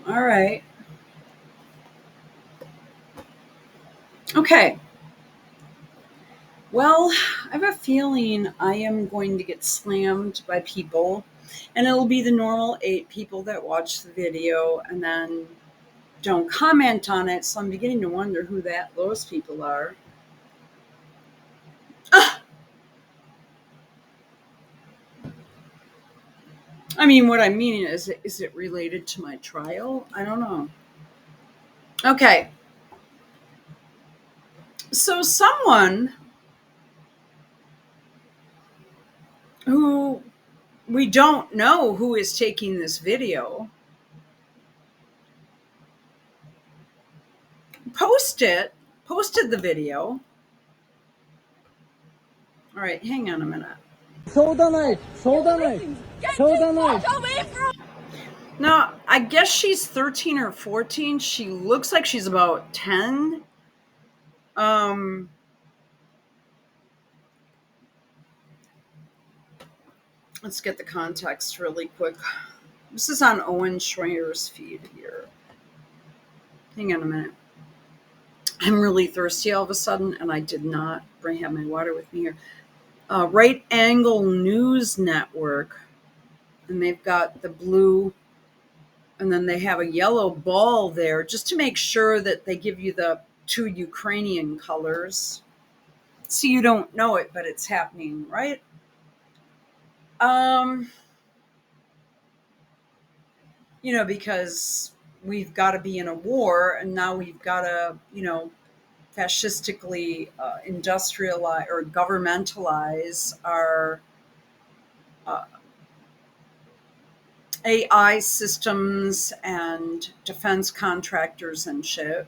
All right. Okay. Well, I have a feeling I am going to get slammed by people, and it'll be the normal 8 people that watch the video and then don't comment on it. So I'm beginning to wonder who those people are. Ah, I mean, what I mean is it related to my trial? I don't know. Okay. So someone who we don't know who is taking this video posted posted the video. All right, hang on a minute. そうだない、そうだない、そうだない。 Now, I guess she's 13 or 14. She looks like she's about 10. Um, let's get the context really quick. This is on Owen Schreier's feed here. Hang on a minute. I'm really thirsty all of a sudden, and I did not have my water with me here. Right Angle News Network, and they've got the blue, and then they have a yellow ball there just to make sure that they give you the 2 Ukrainian colors. So you don't know it, but it's happening, right? Um, because we've got to be in a war, and now we've got to, fascistically industrialize or governmentalize our uh, AI systems and defense contractors and shit.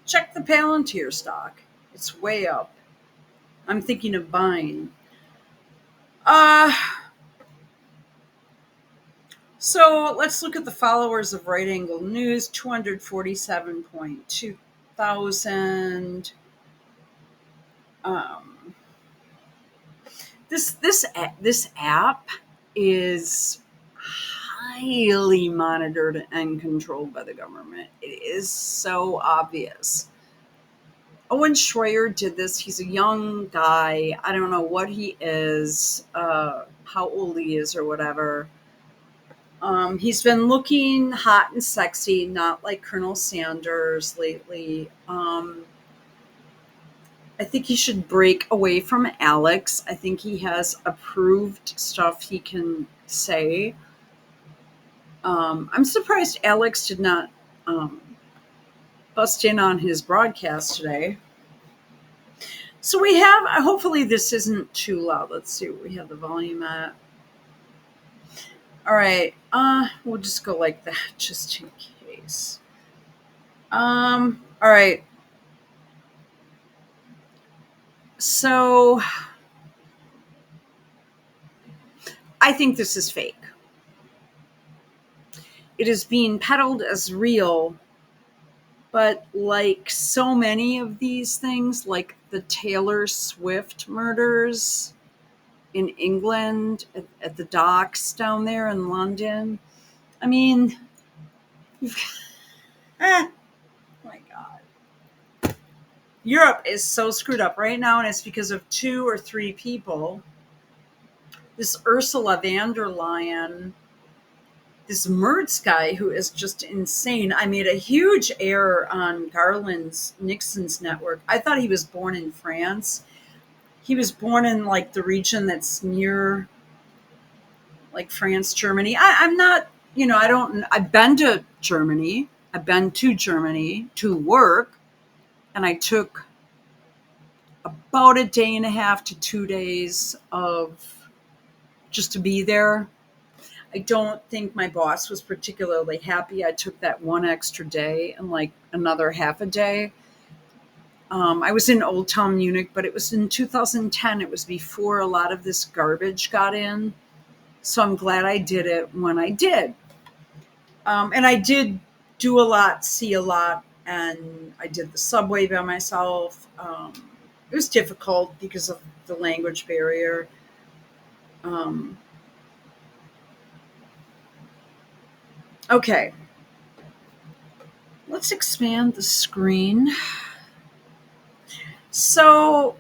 Check the Palantir stock. It's way up. I'm thinking of buying. Uh, so let's look at the followers of Right Angle News, 247.2 thousand. Um, this app is highly monitored and controlled by the government. It is so obvious. Owen Schroyer did this. He's a young guy. I don't know what he is, how old he is, or whatever. He's been looking hot and sexy, not like Colonel Sanders lately. I think he should break away from Alex. I think he has approved stuff he can say. I'm surprised Alex did not um, bust in on his broadcast today. So we have, hopefully, this isn't too loud. Let's see what we have the volume at. All right. We'll just go like that just in case. All right. So I think this is fake. It is being peddled as real, but like so many of these things, like the Taylor Swift murders in England at the docks down there in London. I mean, oh my God. Europe is so screwed up right now, and it's because of 2 or 3 people. This Ursula von der Leyen, this Mertz guy who is just insane. I made a huge error on Nixon's network. I thought he was born in France. He was born in like the region that's near like France, Germany. I'm not, I don't, I've been to Germany. I've been to Germany to work, and I took about a day and a half to 2 days of just to be there. I don't think my boss was particularly happy. I took that one extra day and like another half a day. I was in Old Town Munich, but it was in 2010. It was before a lot of this garbage got in. So I'm glad I did it when I did. And I did do a lot, see a lot, and I did the subway by myself. It was difficult because of the language barrier. Um, Okay. Let's expand the screen. So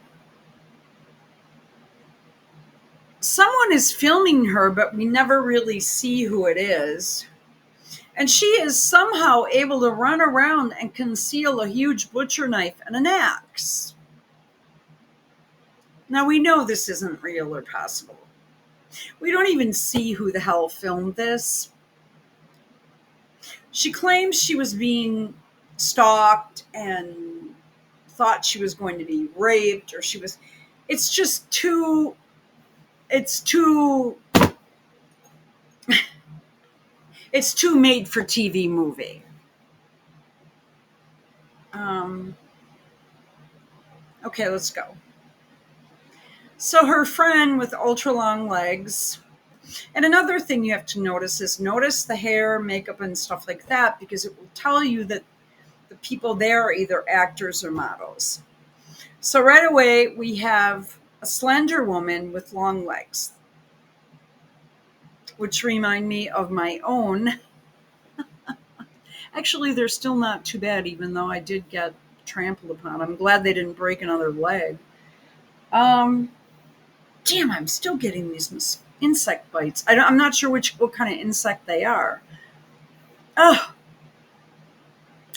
someone is filming her, but we never really see who it is. And she is somehow able to run around and conceal a huge butcher knife and an axe. Now we know this isn't real or possible. We don't even see who the hell filmed this. She claims she was being stalked and thought she was going to be raped, or she was. It's just too. It's too. It's too made for TV movie. Okay, let's go. So her friend with ultra long legs. And another thing you have to notice is notice the hair, makeup, and stuff like that, because it will tell you that the people there are either actors or models. So right away, we have a slender woman with long legs, which remind me of my own. Actually, they're still not too bad, even though I did get trampled upon. I'm glad they didn't break another leg. Damn, I'm still getting these insect bites. I'm not sure what kind of insect they are. Oh,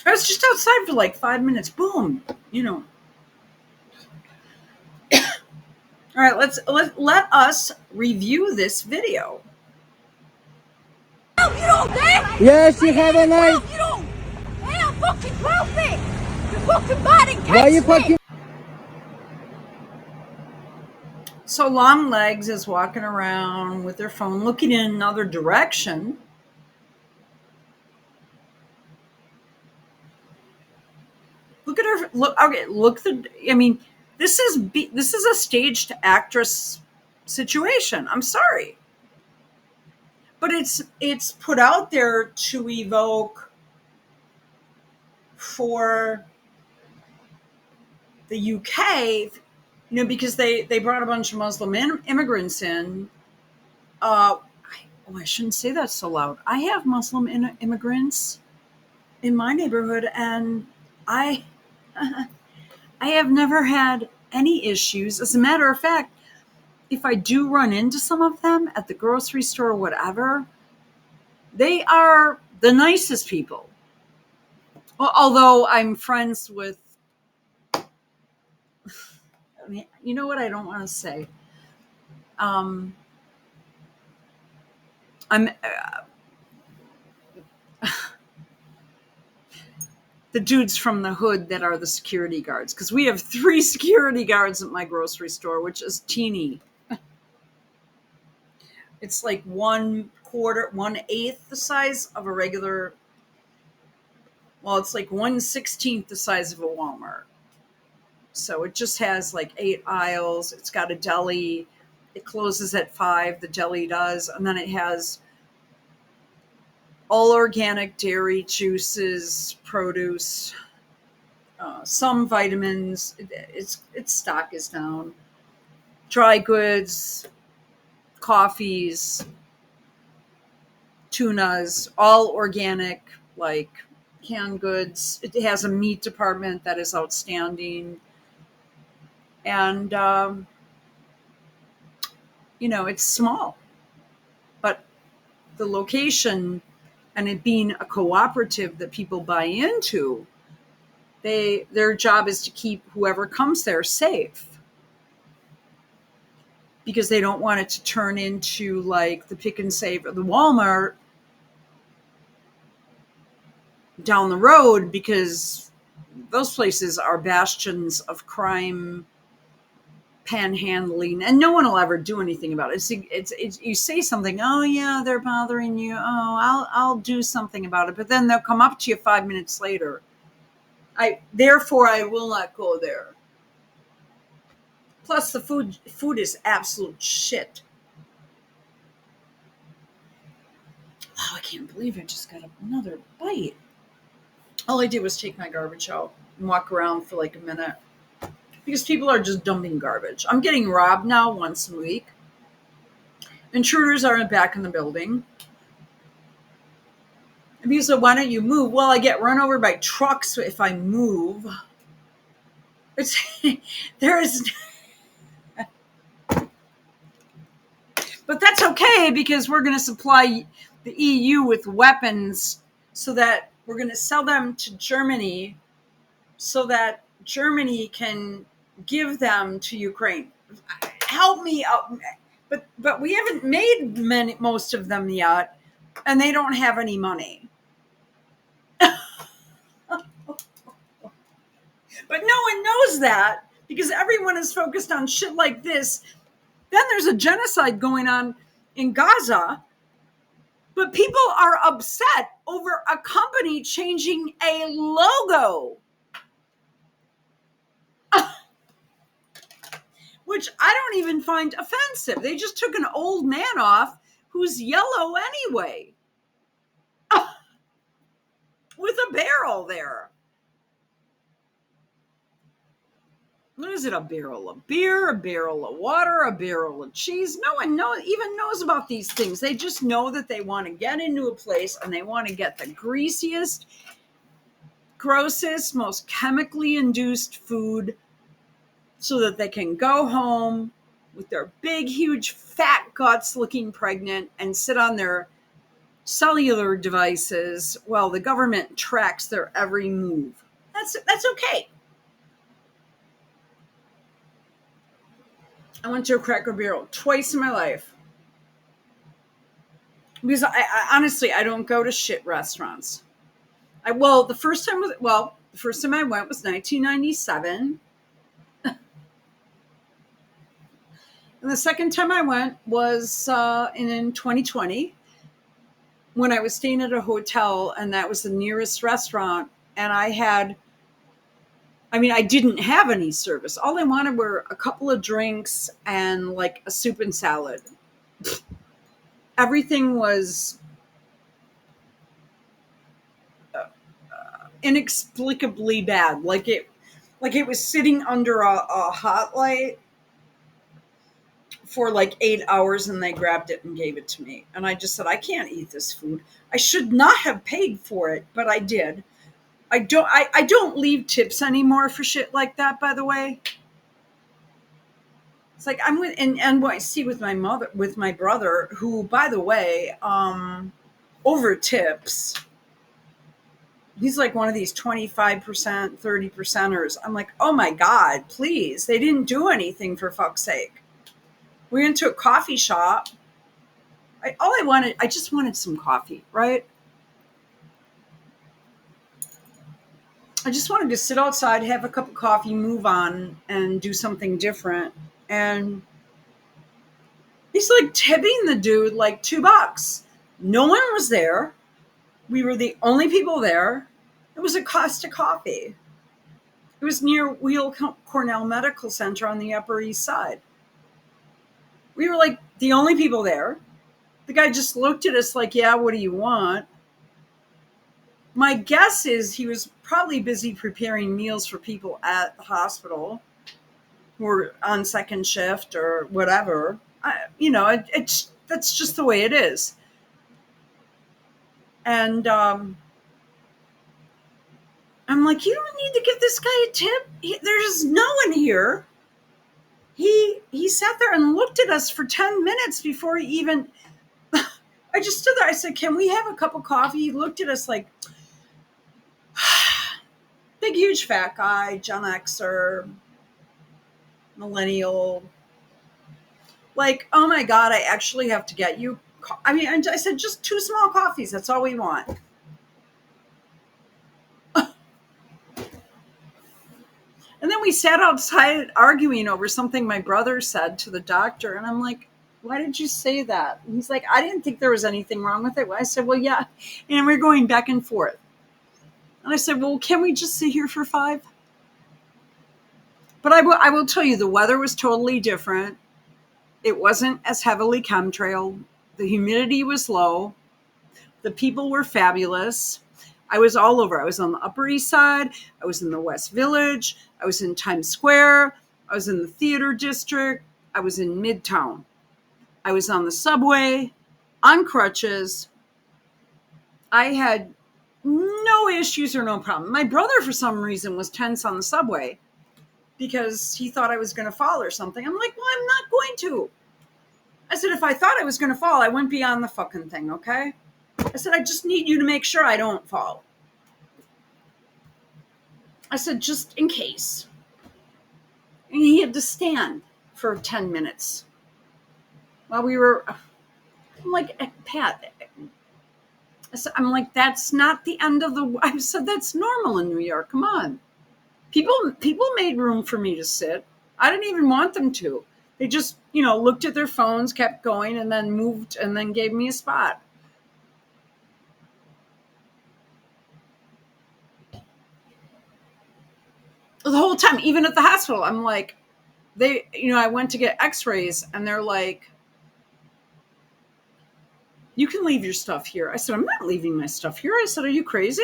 I was just outside for like 5 minutes. Boom, you know. All right, let us review this video. You don't dare! Yes, you have a knife. You don't dare fucking drop it! You're fucking bad and catch Why you fucking? So Long Legs is walking around with their phone, looking in another direction. Look at her. Look. Okay. Look. I mean, this is a staged actress situation. I'm sorry, but it's put out there to evoke for the UK, because they brought a bunch of Muslim immigrants in. I shouldn't say that so loud. I have Muslim immigrants in my neighborhood, and I I have never had any issues. As a matter of fact, if I do run into some of them at the grocery store or whatever, they are the nicest people. Well, although I'm friends with, you know what I don't want to say. I'm the dudes from the hood that are the security guards, because we have 3 security guards at my grocery store, which is teeny. It's like 1/8 the size of a regular. Well, it's like 1/16 the size of a Walmart. So it just has like 8 aisles. It's got a deli. It closes at 5, the deli does. And then it has all organic dairy, juices, produce, some vitamins. Its stock is down. Dry goods, coffees, tunas, all organic, like canned goods. It has a meat department that is outstanding. And, it's small. But the location and it being a cooperative that people buy into, their job is to keep whoever comes there safe, because they don't want it to turn into like the Pick and Save or the Walmart down the road, because those places are bastions of crime, panhandling, and no one will ever do anything about it. It's you say something, oh yeah, they're bothering you, oh I'll do something about it, but then they'll come up to you 5 minutes later. Therefore I will not go there. Plus the food is absolute shit. Oh, I can't believe I just got another bite. All I did was take my garbage out and walk around for like a minute, because people are just dumping garbage. I'm getting robbed now once a week. Intruders are back in the building. And people said, why don't you move? Well, I get run over by trucks if I move. It's, there is, but that's okay because we're going to supply the EU with weapons so that we're going to sell them to Germany so that Germany can give them to Ukraine. Help me out. But we haven't made most of them yet, and they don't have any money. But no one knows that because everyone is focused on shit like this. Then there's a genocide going on in Gaza, but people are upset over a company changing a logo, which I don't even find offensive. They just took an old man off who's yellow anyway, with a barrel there. What is it? A barrel of beer, a barrel of water, a barrel of cheese? No one even knows about these things. They just know that they want to get into a place and they want to get the greasiest, grossest, most chemically induced food so that they can go home with their big, huge, fat guts looking pregnant and sit on their cellular devices while the government tracks their every move. That's okay. I went to a Cracker Barrel twice in my life. Because I honestly, I don't go to shit restaurants. The first time I went was 1997. And the second time I went was in 2020 when I was staying at a hotel, and that was the nearest restaurant. And I didn't have any service. All I wanted were a couple of drinks and like a soup and salad. Everything was inexplicably bad. Like it was sitting under a hot light for like 8 hours, and they grabbed it and gave it to me. And I just said, I can't eat this food. I should not have paid for it, but I did. I don't leave tips anymore for shit like that, by the way. It's like I'm in NYC with my brother, who, by the way, over tips. He's like one of these 25%, 30%ers. I'm like, oh my God, please. They didn't do anything, for fuck's sake. We went to a coffee shop. I just wanted some coffee, right? I just wanted to sit outside, have a cup of coffee, move on, and do something different. And he's like tipping the dude like $2. No one was there. We were the only people there. It was a Costa Coffee. It was near Weill Cornell Medical Center on the Upper East Side. We were like the only people there. The guy just looked at us like, yeah, what do you want? My guess is he was probably busy preparing meals for people at the hospital who were on second shift or whatever. That's just the way it is. And I'm like, you don't need to give this guy a tip. There's no one here. He sat there and looked at us for 10 minutes before he even... I just stood there. I said, can we have a cup of coffee? He looked at us like... Big, huge fat guy, Gen Xer, millennial. Like, oh my God, I actually have to get you... I said, just 2 small coffees. That's all we want. And then we sat outside arguing over something my brother said to the doctor. And I'm like, why did you say that? And he's like, I didn't think there was anything wrong with it. I said, well, yeah. And we're going back and forth. And I said, well, can we just sit here for 5? But I will tell you, the weather was totally different. It wasn't as heavily chemtrailed. The humidity was low. The people were fabulous. I was all over. I was on the Upper East Side. I was in the West Village. I was in Times Square. I was in the theater district. I was in Midtown. I was on the subway, on crutches. I had no issues or no problem. My brother, for some reason, was tense on the subway because he thought I was going to fall or something. I'm like, well, I'm not going to. I said, if I thought I was going to fall, I wouldn't be on the fucking thing, okay? I said, I just need you to make sure I don't fall. I said, just in case. And he had to stand for 10 minutes while we were, I'm like, Pat, I'm like, that's not the end of the, I said, that's normal in New York. Come on. People made room for me to sit. I didn't even want them to. They just, looked at their phones, kept going, and then moved and then gave me a spot. The whole time, even at the hospital, I'm like, I went to get x-rays and they're like, you can leave your stuff here. I said, I'm not leaving my stuff here. I said, are you crazy?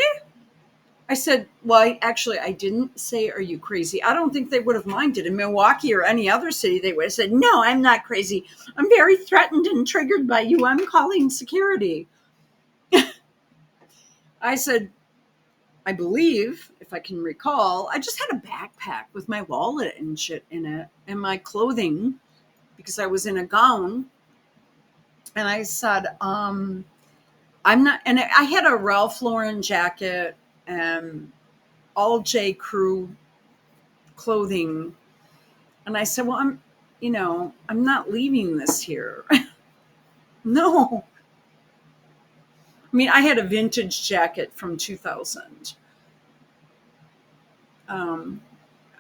I said, well, I didn't say, are you crazy? I don't think they would have minded. In Milwaukee or any other city, they would have said, no, I'm not crazy. I'm very threatened and triggered by you. I'm calling security. I said, I believe, if I can recall, I just had a backpack with my wallet and shit in it and my clothing because I was in a gown. And I said, I'm not, and I had a Ralph Lauren jacket and all J. Crew clothing. And I said, well, I'm not leaving this here. No. I mean, I had a vintage jacket from 2000.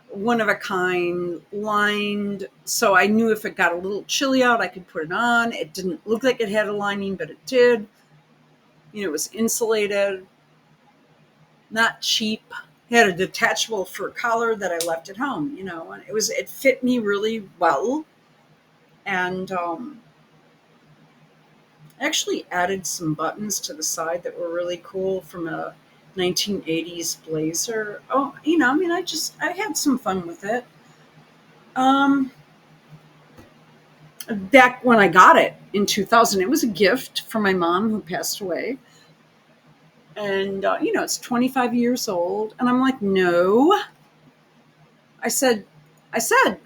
One of a kind, lined. So I knew if it got a little chilly out, I could put it on. It didn't look like it had a lining, but it did. It was insulated, not cheap. It had a detachable fur collar that I left at home, and it fit me really well. And I actually added some buttons to the side that were really cool from a 1980s blazer. Oh, I had some fun with it. Back when I got it in 2000, it was a gift from my mom who passed away. And, it's 25 years old. And I'm like, no. I said,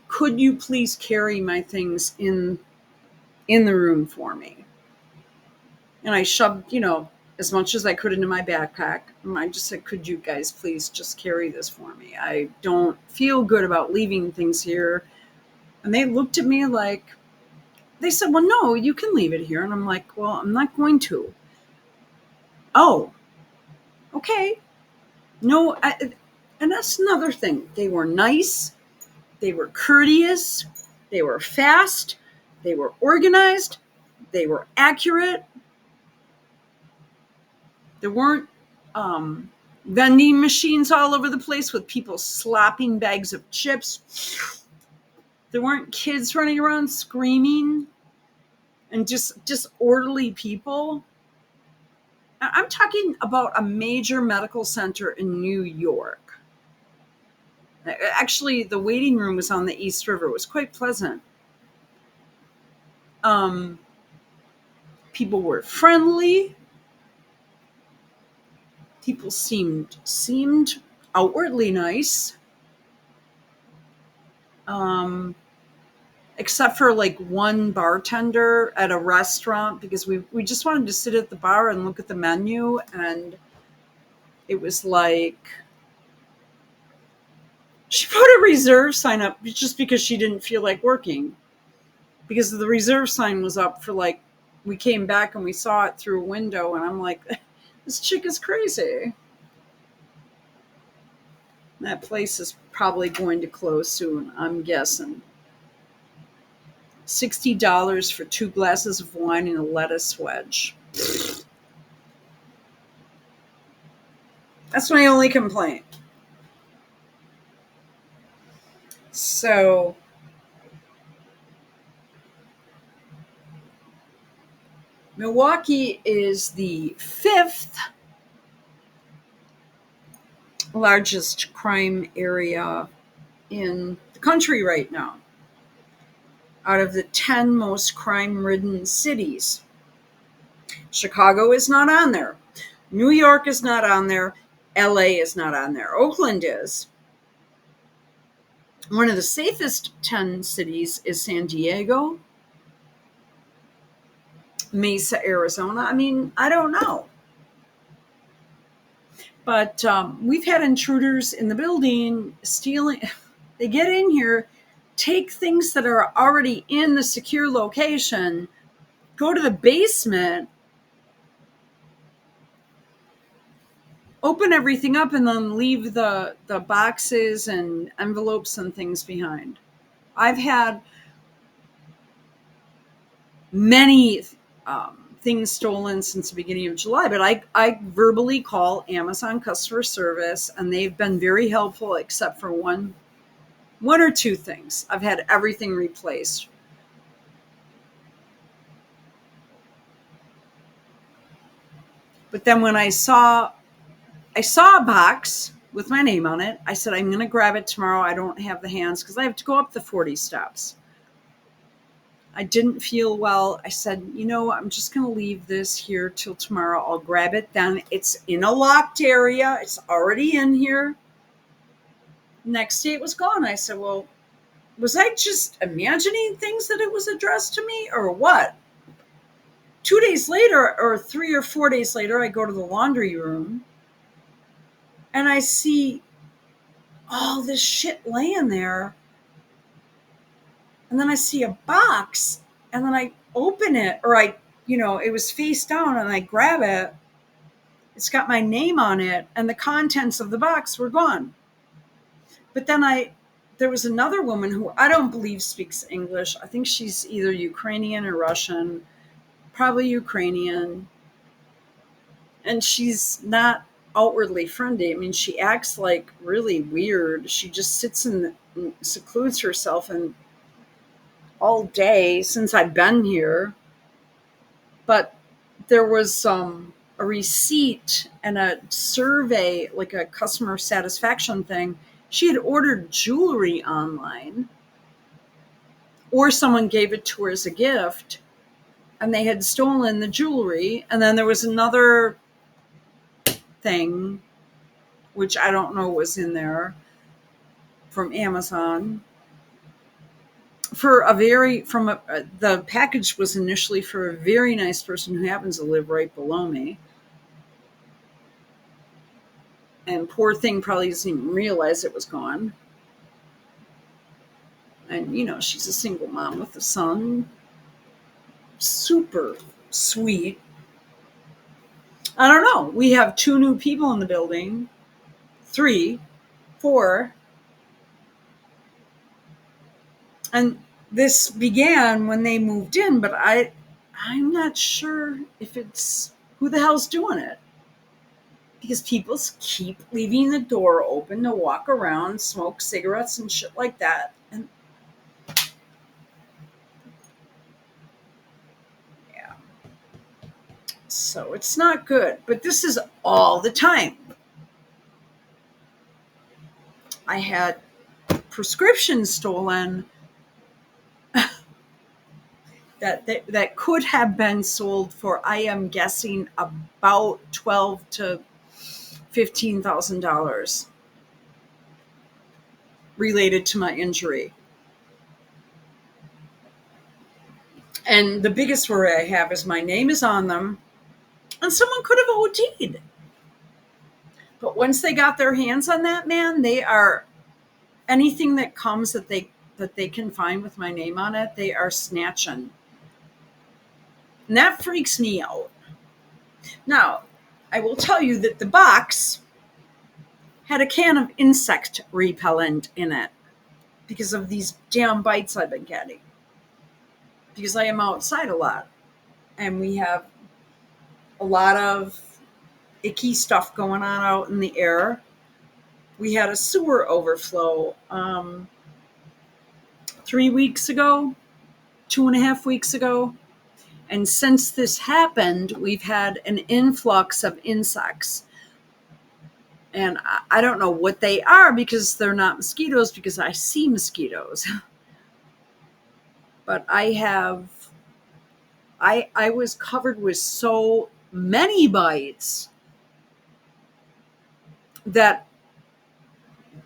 could you please carry my things in the room for me? And I shoved, as much as I could into my backpack. And I just said, could you guys please just carry this for me? I don't feel good about leaving things here. And they looked at me like, they said, well, no, you can leave it here. And I'm like, well, I'm not going to. Oh, okay. No, and that's another thing. They were nice. They were courteous. They were fast. They were organized. They were accurate. There weren't vending machines all over the place with people slopping bags of chips. There weren't kids running around screaming and just disorderly people. I'm talking about a major medical center in New York. Actually, the waiting room was on the East River. It was quite pleasant. People were friendly. People seemed outwardly nice. Except for like one bartender at a restaurant, because we just wanted to sit at the bar and look at the menu, and it was like she put a reserve sign up just because she didn't feel like working, because the reserve sign was up for like, we came back and we saw it through a window, and I'm like, this chick is crazy. That place is probably going to close soon, I'm guessing. $60 for 2 glasses of wine and a lettuce wedge. That's my only complaint. So, Milwaukee is the 5th largest crime area in the country right now, out of the 10 most crime-ridden cities. Chicago is not on there. New York is not on there. LA is not on there. Oakland is. One of the safest 10 cities is San Diego, Mesa, Arizona. I mean, I don't know. But we've had intruders in the building stealing. They get in here, take things that are already in the secure location, go to the basement, open everything up, and then leave the boxes and envelopes and things behind. I've had many things stolen since the beginning of July, but I verbally call Amazon customer service, and they've been very helpful, except for one or two things. I've had everything replaced. But then when I saw a box with my name on it, I said, I'm going to grab it tomorrow. I don't have the hands because I have to go up the 40 steps. I didn't feel well. I said, I'm just going to leave this here till tomorrow. I'll grab it then. It's in a locked area. It's already in here. Next day it was gone. I said, well, was I just imagining things that it was addressed to me or what? 2 days later, or 3 or 4 days later, I go to the laundry room and I see all this shit laying there. And then I see a box and then I open it, or it was face down, and I grab it. It's got my name on it and the contents of the box were gone. But then there was another woman who I don't believe speaks English. I think she's either Ukrainian or Russian, probably Ukrainian. And she's not outwardly friendly. I mean, she acts like really weird. She just sits and secludes herself and all day since I've been here. But there was a receipt and a survey, like a customer satisfaction thing. She had ordered jewelry online, or someone gave it to her as a gift, and they had stolen the jewelry. And then there was another thing, which I don't know was in there, from Amazon. The package was initially for a very nice person who happens to live right below me. And poor thing probably doesn't even realize it was gone. And, she's a single mom with a son. Super sweet. I don't know. We have 2 new people in the building. 3, 4. And this began when they moved in, but I'm not sure if it's who the hell's doing it. Because people keep leaving the door open to walk around, smoke cigarettes and shit like that. And yeah. So it's not good. But this is all the time. I had prescriptions stolen that could have been sold for, I am guessing, about $12,000 to $15,000 related to my injury. And the biggest worry I have is my name is on them, and someone could have OD'd. But once they got their hands on that man, they are, anything that comes that they can find with my name on it, they are snatching. And that freaks me out. Now, I will tell you that the box had a can of insect repellent in it because of these damn bites I've been getting. Because I am outside a lot. And we have a lot of icky stuff going on out in the air. We had a sewer overflow 3 weeks ago, 2.5 weeks ago. And since this happened, we've had an influx of insects. And I don't know what they are because they're not mosquitoes, because I see mosquitoes. But I was covered with so many bites that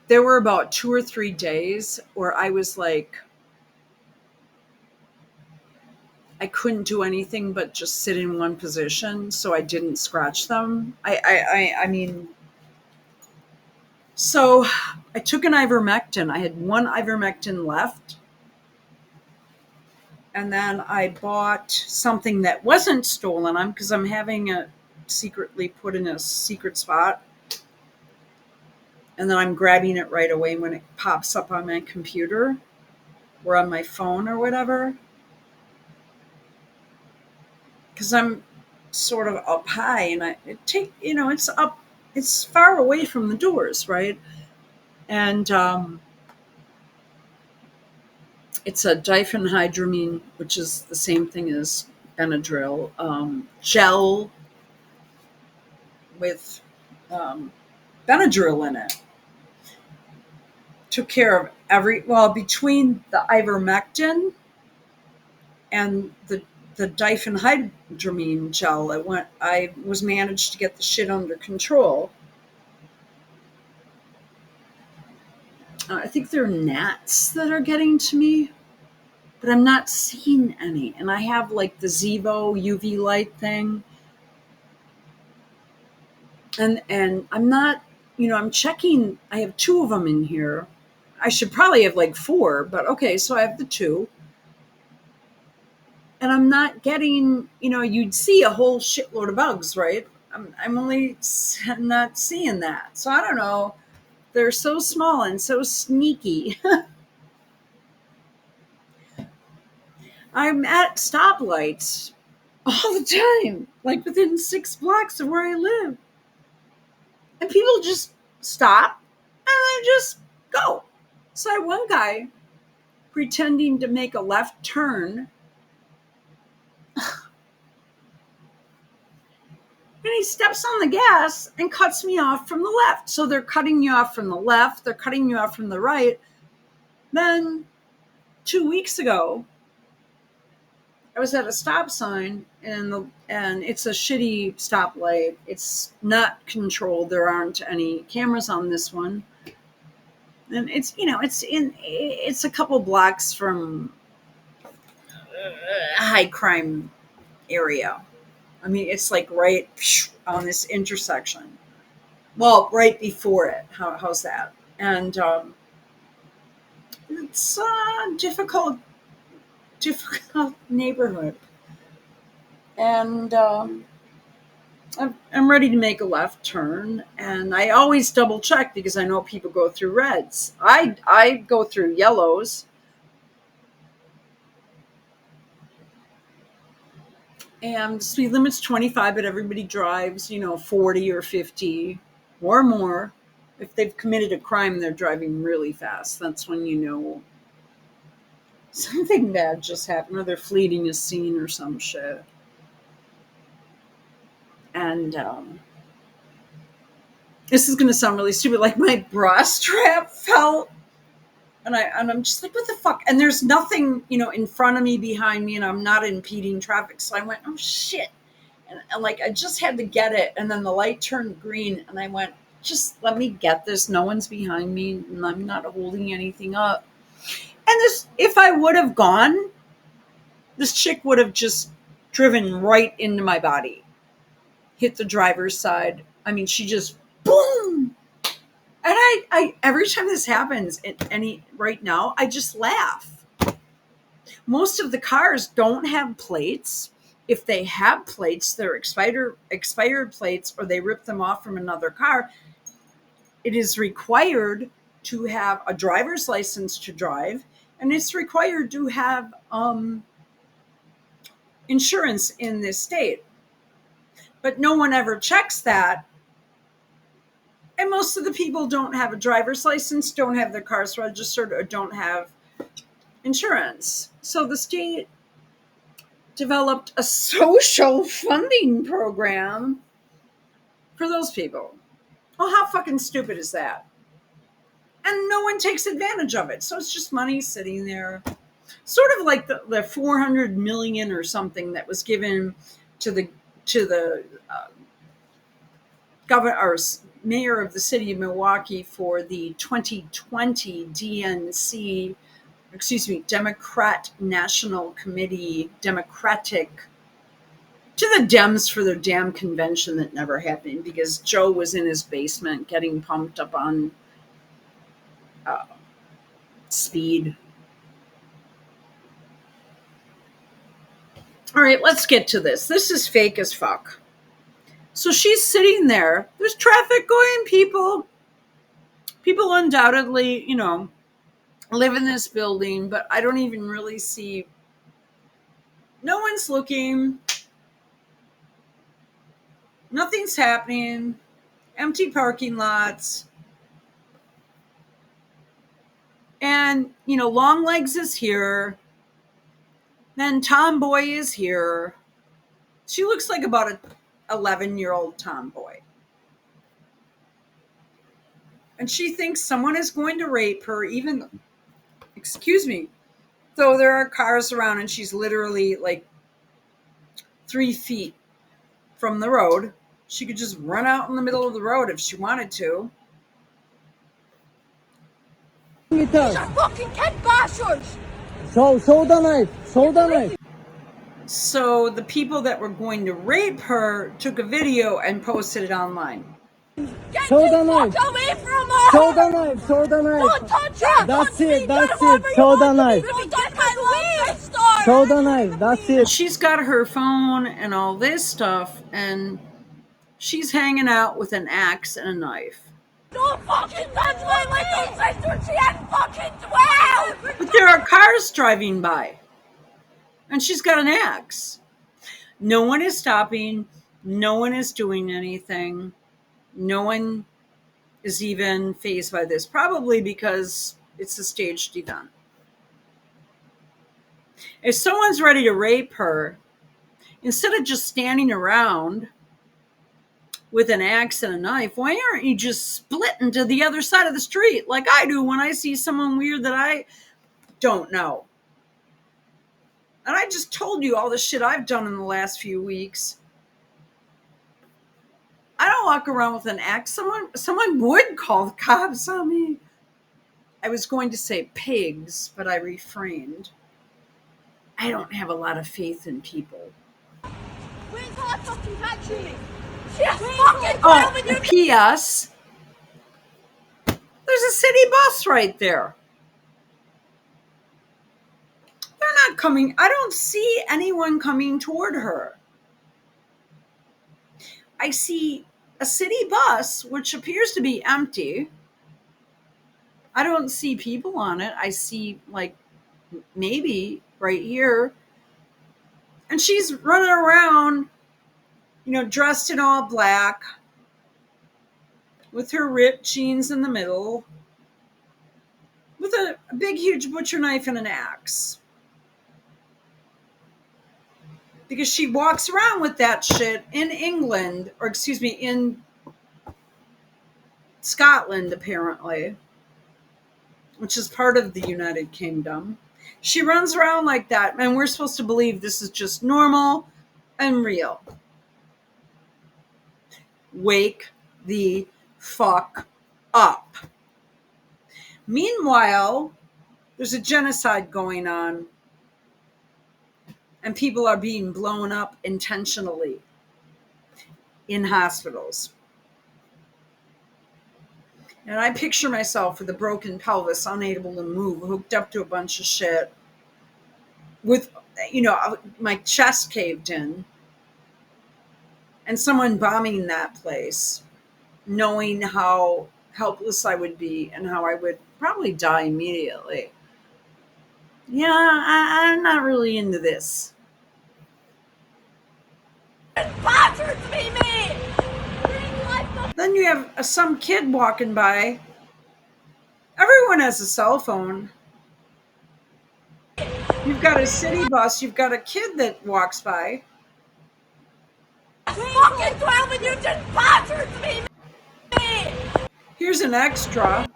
there were about 2 or 3 days where I was like, I couldn't do anything but just sit in one position, so I didn't scratch them. I mean, so I took an ivermectin. I had one ivermectin left, and then I bought something that wasn't stolen. Because I'm having it secretly put in a secret spot, and then I'm grabbing it right away when it pops up on my computer or on my phone or whatever. Because I'm sort of up high, and it's up, it's far away from the doors, right? And it's a diphenhydramine, which is the same thing as Benadryl, gel with Benadryl in it. Took care of between the ivermectin and the diphenhydramine gel, I was managed to get the shit under control. I think there are gnats that are getting to me, but I'm not seeing any. And I have like the Zevo UV light thing. And I'm not, I'm checking. I have 2 of them in here. I should probably have like 4, but okay, so I have the 2. And I'm not getting, you'd see a whole shitload of bugs, right? I'm only not seeing that. So I don't know. They're so small and so sneaky. I'm at stoplights all the time, like within 6 blocks of where I live. And people just stop and then just go. So I had one guy pretending to make a left turn. And he steps on the gas and cuts me off from the left. So they're cutting you off from the left. They're cutting you off from the right. Then 2 weeks ago, I was at a stop sign, and it's a shitty stoplight. It's not controlled. There aren't any cameras on this one. And it's a couple blocks from a high crime area. I mean, it's like right on this intersection. Well, right before it. How's that? And it's a difficult neighborhood. And I'm ready to make a left turn, and I always double check because I know people go through reds. I go through yellows. And speed limit's 25, but everybody drives, 40 or 50 or more. If they've committed a crime, they're driving really fast. That's when you know something bad just happened, or they're fleeing a scene or some shit. And this is going to sound really stupid. Like my bra strap fell, and I'm just like, what the fuck? And there's nothing, in front of me, behind me, and I'm not impeding traffic. So I went, oh shit. And like, I just had to get it. And then the light turned green, and I went, just let me get this. No one's behind me, and I'm not holding anything up. And if I would have gone, this chick would have just driven right into my body, hit the driver's side. I mean, she just boom. And I every time this happens, right now, I just laugh. Most of the cars don't have plates. If they have plates, they're expired plates, or they rip them off from another car. It is required to have a driver's license to drive, and it's required to have insurance in this state. But no one ever checks that. And most of the people don't have a driver's license, don't have their cars registered, or don't have insurance. So the state developed a social funding program for those people. Well, how fucking stupid is that? And no one takes advantage of it. So it's just money sitting there. Sort of like the 400 million or something that was given to the government, or mayor of the city of Milwaukee for the 2020 DNC, excuse me, Democrat National Committee, Democratic, to the Dems for their damn convention that never happened because Joe was in his basement getting pumped up on uh, speed. All right, let's get to this. This is fake as fuck. So she's sitting there. There's traffic going, people undoubtedly, live in this building, but I don't even really see, no one's looking, nothing's happening, empty parking lots. And, Long Legs is here. Then Tomboy is here. She looks like about a 11-year-old tomboy. And she thinks someone is going to rape her, even, excuse me, though there are cars around and she's literally like 3 feet from the road. She could just run out in the middle of the road if she wanted to. These are fucking kid bashers! Show the knife. Show the knife. So the people that were going to rape her took a video and posted it online. Get Show the the knife. fuck away from her! Show the knife. Show the Don't knife. touch her! That's Touch it, me, that's do whatever it. you Show want the to knife. me, but get my love sister! Show the knife. That's it. She's got her phone and all this stuff, and she's hanging out with an axe and a knife. Don't fucking touch my little sister! She ain't fucking 12! But there are cars driving by, and she's got an axe. No one is stopping. No one is doing anything. No one is even fazed by this, probably because it's a staged event. If someone's ready to rape her, instead of just standing around with an axe and a knife, why aren't you just splitting to the other side of the street like I do when I see someone weird that I don't know? And I just told you all the shit I've done in the last few weeks. I don't walk around with an axe. Someone would call the cops on me. I was going to say pigs, but I refrained. I don't have a lot of faith in people. Where's her fucking catching me? She's fucking 12 Oh, and you P.S. There's a city bus right there. They're not coming. I don't see anyone coming toward her. I see a city bus, which appears to be empty. I don't see people on it. I see, like, maybe right here. And she's running around, dressed in all black with her ripped jeans in the middle with a big, huge butcher knife and an axe. Because she walks around with that shit in England, or excuse me, in Scotland, apparently, which is part of the United Kingdom. She runs around like that, and we're supposed to believe this is just normal and real. Wake the fuck up. Meanwhile, there's a genocide going on, and people are being blown up intentionally in hospitals. And I picture myself with a broken pelvis, unable to move, hooked up to a bunch of shit, with, my chest caved in, and someone bombing that place, knowing how helpless I would be and how I would probably die immediately. Yeah, I'm not really into this. bashers me, man! Then you have some kid walking by. Everyone has a cell phone. You've got a city bus. You've got a kid that walks by. Fucking 12 and you just bashers me, man! Here's an extra.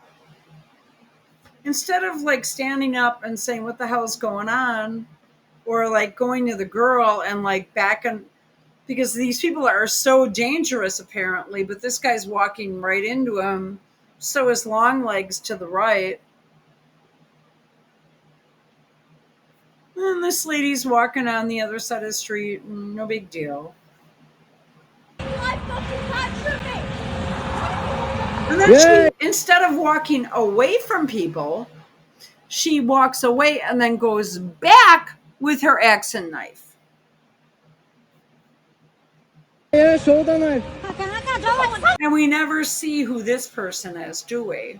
Instead of like standing up and saying, what the hell's going on? Or like going to the girl and like backing, because these people are so dangerous apparently, but this guy's walking right into him. So his long legs to the right. And this lady's walking on the other side of the street. No big deal. And then she, instead of walking away from people, she walks away and then goes back with her axe and knife. Yeah, shoulder knife. And we never see who this person is, do we?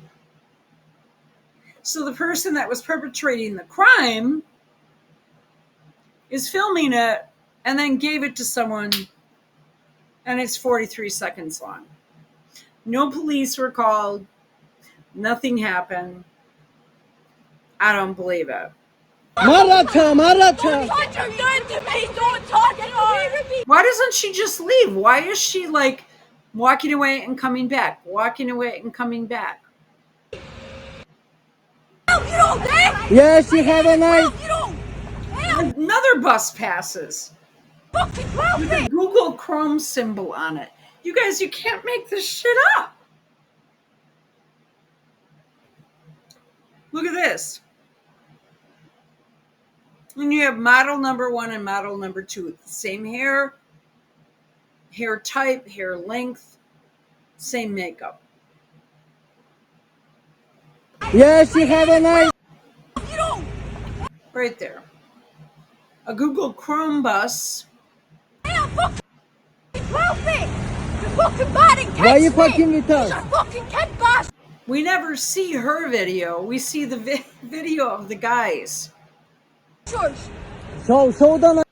So the person that was perpetrating the crime is filming it and then gave it to someone, and it's 43 seconds long. No police were called. Nothing happened. I don't believe it. Maratha. Don't touch her, you're to me. Don't touch her. Why doesn't she just leave? Why is she like walking away and coming back? Walking away and coming back. You don't dare. Yes, you have a knife. You don't. Another bus passes Fucking with a Google Chrome symbol on it. You guys, you can't make this shit up. Look at this. And you have model number 1 and model number 2. Same hair type, hair length, same makeup. Yes, you have a knife. You don't. Right there. A Google Chrome bus. Damn, fucking profit. You're fucking bad and Why you fucking with us? You're fucking cat boss. We never see her video. We see the video of the guys. George. Shoulder knife.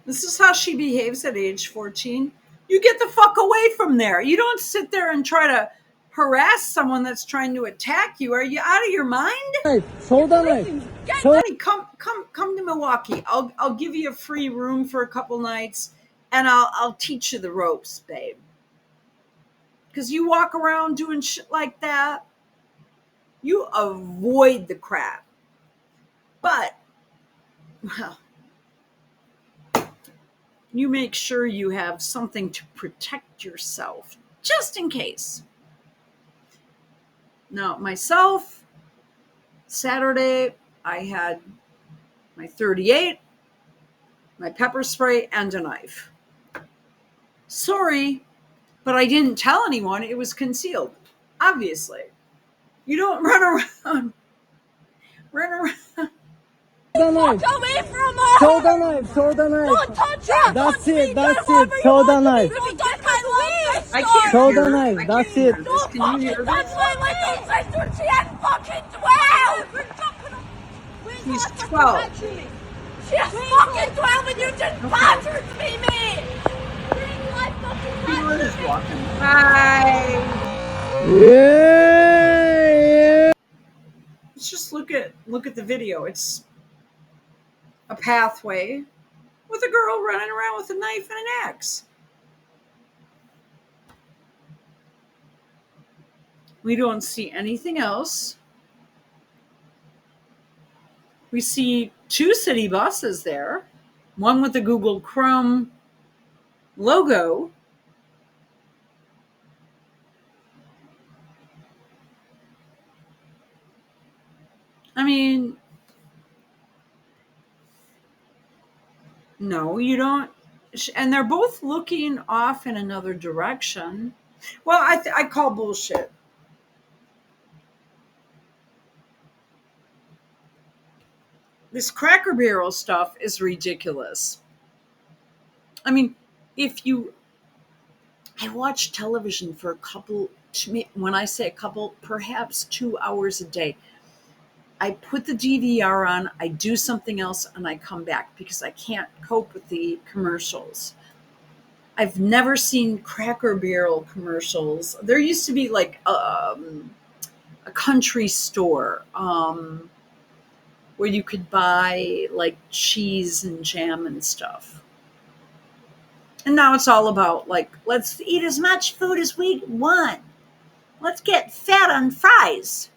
This is how she behaves at age 14. You get the fuck away from there. You don't sit there and try to harass someone that's trying to attack you. Are you out of your mind? Shoulder knife. Honey, come to Milwaukee. I'll give you a free room for a couple nights, and I'll teach you the ropes, babe. Because you walk around doing shit like that, you avoid the crap. But, well, you make sure you have something to protect yourself, just in case. Now, myself, Saturday, I had my 38, my pepper spray, and a knife. Sorry, but I didn't tell anyone. It was concealed, obviously. You don't run around. Knife. Away from her. Shoulder knife. Shoulder knife. Don't touch her. That's it. That's it. Shoulder knife. Don't touch my leg. I can't Shoulder hear. knife, I that's can't it. hear this. Don't Can you fucking hear touch this? my little sister. She ain't fucking 12. She's 12. She's fucking 12 and you just battered me, man. People are just walking by. Yeah. Let's just look at the video. It's a pathway with a girl running around with a knife and an axe. We don't see anything else. We see 2 city buses there, one with the Google Chrome logo. I mean, no, you don't. And they're both looking off in another direction. Well, I call bullshit. This Cracker Barrel stuff is ridiculous. I mean, I watch television for when I say a couple, perhaps 2 hours a day. I put the DVR on, I do something else, and I come back because I can't cope with the commercials. I've never seen Cracker Barrel commercials. There used to be like a country store where you could buy like cheese and jam and stuff. And now it's all about like, let's eat as much food as we want. Let's get fat on fries.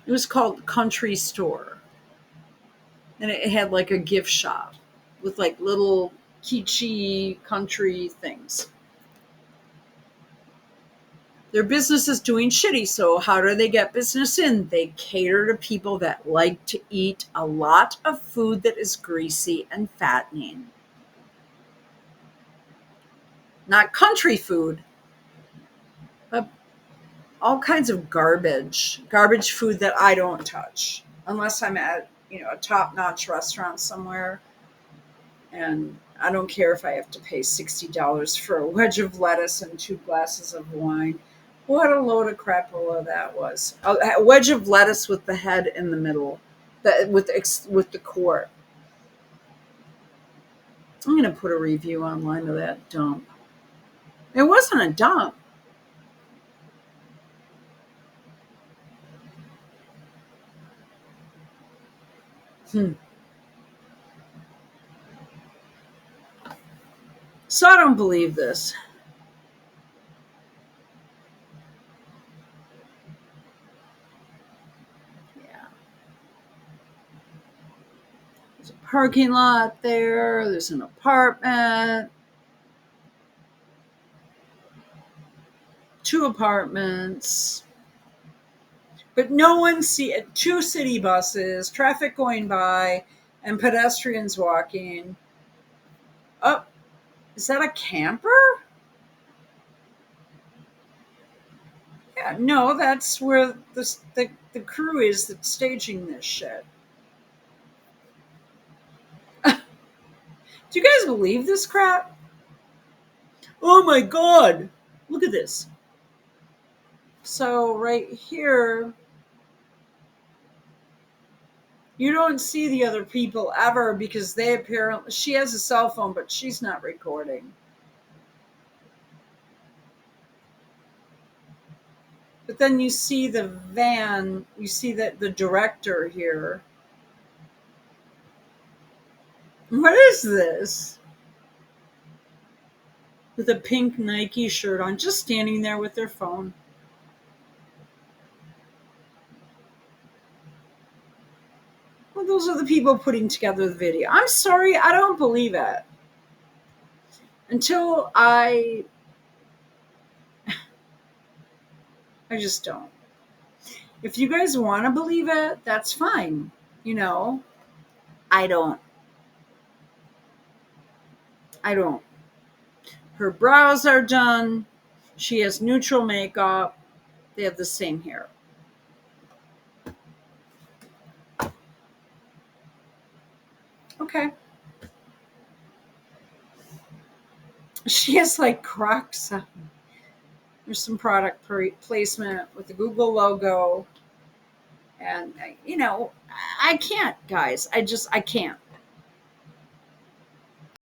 It was called Country Store. And it had like a gift shop with like little kitschy country things. Their business is doing shitty, so how do they get business in? They cater to people that like to eat a lot of food that is greasy and fattening. Not country food, but all kinds of garbage food that I don't touch unless I'm at, a top-notch restaurant somewhere. And I don't care if I have to pay $60 for a wedge of lettuce and 2 glasses of wine. What a load of crapola that was. A wedge of lettuce with the head in the middle, with the core. I'm going to put a review online of that dump. It wasn't a dump. So I don't believe this. Yeah. There's a parking lot there. There's an apartment. 2 apartments. But no one see it. 2 city buses, traffic going by, and pedestrians walking. Oh, is that a camper? Yeah, no, that's where the crew is that's staging this shit. Do you guys believe this crap? Oh my god! Look at this. So right here, you don't see the other people ever because she has a cell phone, but she's not recording. But then you see the van, you see that the director here. What is this? With a pink Nike shirt on, just standing there with their phone. Well, those are the people putting together the video. I'm sorry, I don't believe it. Until I just don't. If you guys want to believe it, that's fine. I don't. Her brows are done. She has neutral makeup. They have the same hair. Okay. She has like Crocs on. There's some product placement with the Google logo. And, I can't, guys. I can't.